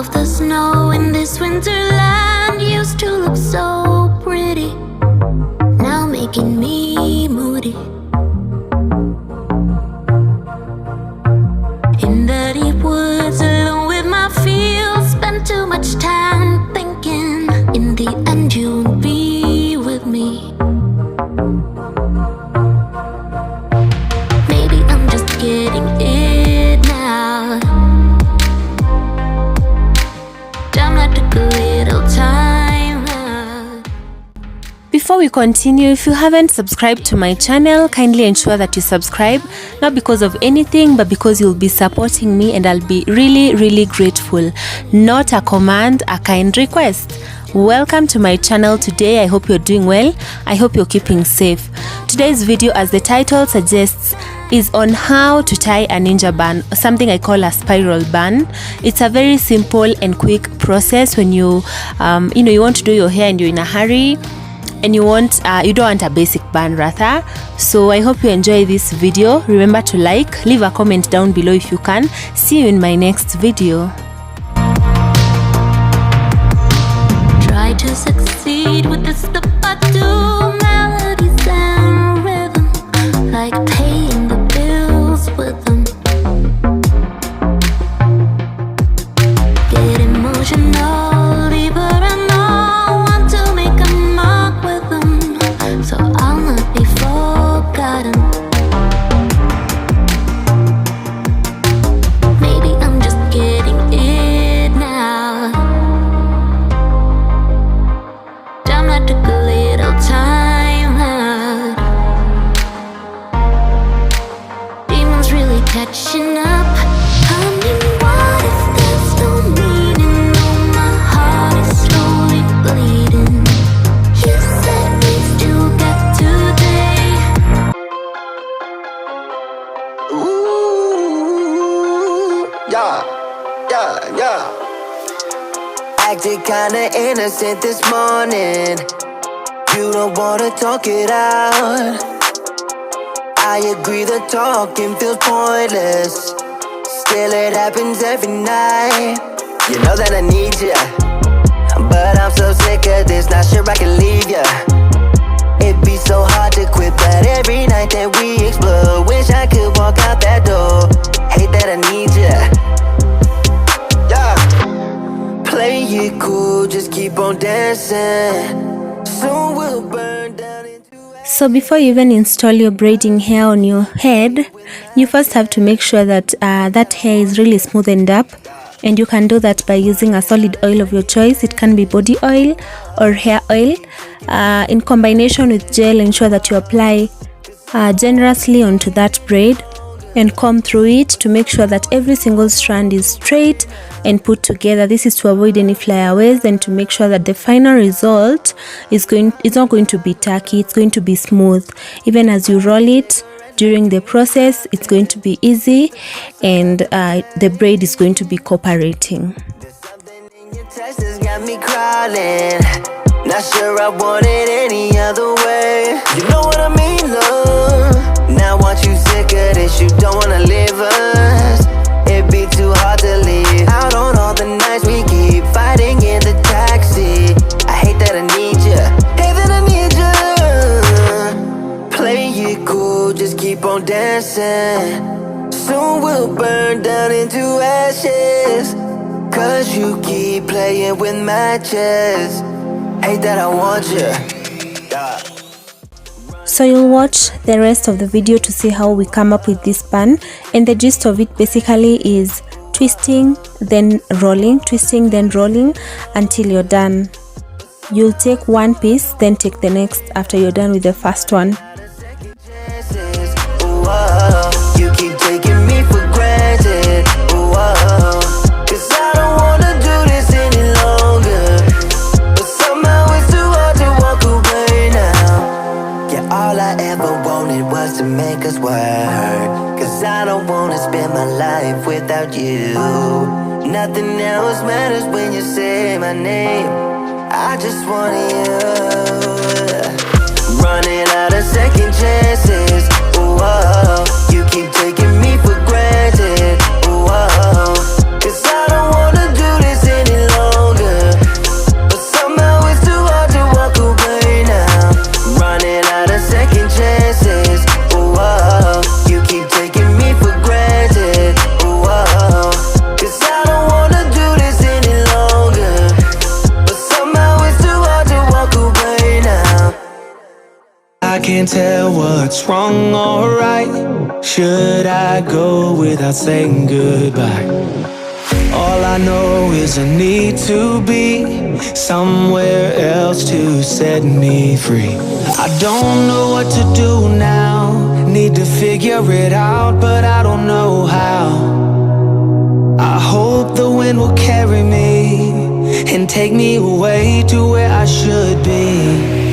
of the snow in this winterland used to look so pretty, now making me moody. In the deep woods, alone with my feels, spend too much time thinking. In the end, you'll be with me. Maybe I'm just getting it now. Damn, I took a little time out. Before we continue, if you haven't subscribed to my channel, kindly ensure that you subscribe, not because of anything, but because you'll be supporting me and I'll be really grateful. Not a command, a kind request. Welcome to my channel today. I hope you're doing well. I hope you're keeping safe. Today's video, as the title suggests, is on how to tie a ninja bun, something I call a spiral bun. It's a very simple and quick process when you you want to do your hair and you're in a hurry and you don't want a basic bun rather. So I hope you enjoy this video. Remember to like, leave a comment down below if you can. See you in my next video. Try to succeed with the stuff I do, melodies and rhythm, like paying the bills with them. Get emotional, leave her and all, want to make a mark with them, so I'll not be forgotten. Maybe I'm just getting it now. Damn, I took a little time out. Demons really catching up. I mean, what if there's no meaning? No, my heart is slowly bleeding. You said we still got today. Ooh, yeah. Acted kinda innocent this morning. You don't wanna talk it out. I agree the talking feels pointless. Still it happens every night. You know that I need ya, but I'm so sick of this, not sure I can leave ya. It'd be so hard to quit, but every night that we explore, wish I could walk out that door. Hate that I need ya. Yeah. Play it cool, just keep on dancing. Soon we'll burn down into. So before you even install your braiding hair on your head, you first have to make sure that that hair is really smoothened up, and you can do that by using a solid oil of your choice. It can be body oil or hair oil. In combination with gel, ensure that you apply generously onto that braid and comb through it to make sure that every single strand is straight and put together. This is to avoid any flyaways and to make sure that the final result is not going to be tacky. It's going to be smooth. Even as you roll it during the process, it's going to be easy, and the braid is going to be cooperating. Something in your text has got me crawling. Not sure I want it any other way. You know what I mean, love. Now want you sick of this, you don't wanna leave us. It'd be too hard to leave out on all the nights we keep fighting in the taxi. I hate that I need ya, hate that I need ya. Play it cool, just keep on dancing. Soon we'll burn down into ashes, cause you keep playing with matches. Hate that I want you. So you'll watch the rest of the video to see how we come up with this bun, and the gist of it basically is twisting then rolling, twisting then rolling until you're done. You'll take one piece, then take the next after you're done with the first one. You keep taking me for granted. Cause I don't wanna do this any longer, but somehow it's too hard to walk away now. Yeah, all I ever wanted was to make us work, cause I don't wanna spend my life without you. Nothing else matters when you say my name. I just want you. Running out of second chances. You keep taking me for granted. Cause I don't wanna do this can't tell what's wrong or right. Should I go without saying goodbye? All I know is I need to be somewhere else to set me free. I don't know what to do now. Need to figure it out, but I don't know how. I hope the wind will carry me and take me away to where I should be.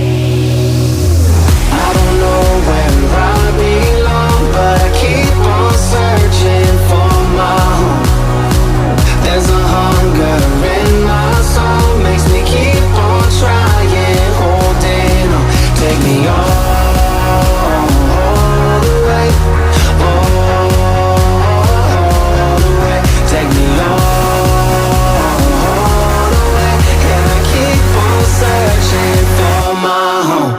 I don't know where I belong, but I keep on searching for my home. There's a hunger in my soul, makes me keep on trying, holding on. Take me all the way, all the way. Take me all the way, and I keep on searching for my home.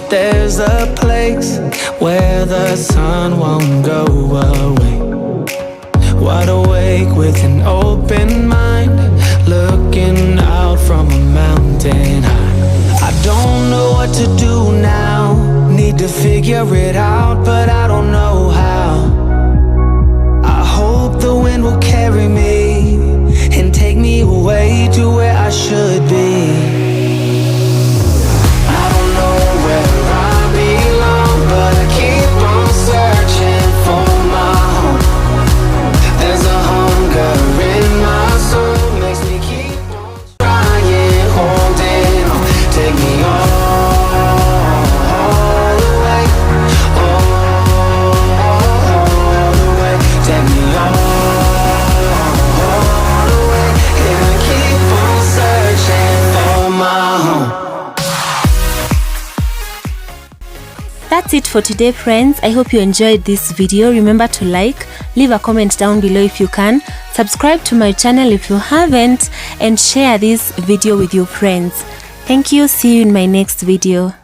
There's a place where the sun won't go away. Wide awake with an open mind, looking out from a mountain high. I don't know what to do now. Need to figure it out, but I don't know how. I hope the wind will carry me and take me away to where I should be. But I keep on searching for my home. There's a hunger in my soul, makes me keep on trying, holding on. Take me all the way, all the way. Take me all the way, and I keep on searching for my home. That's it for today, friends. I hope you enjoyed this video. Remember to like, leave a comment down below if you can, subscribe to my channel if you haven't, and share this video with your friends. Thank you. See you in my next video.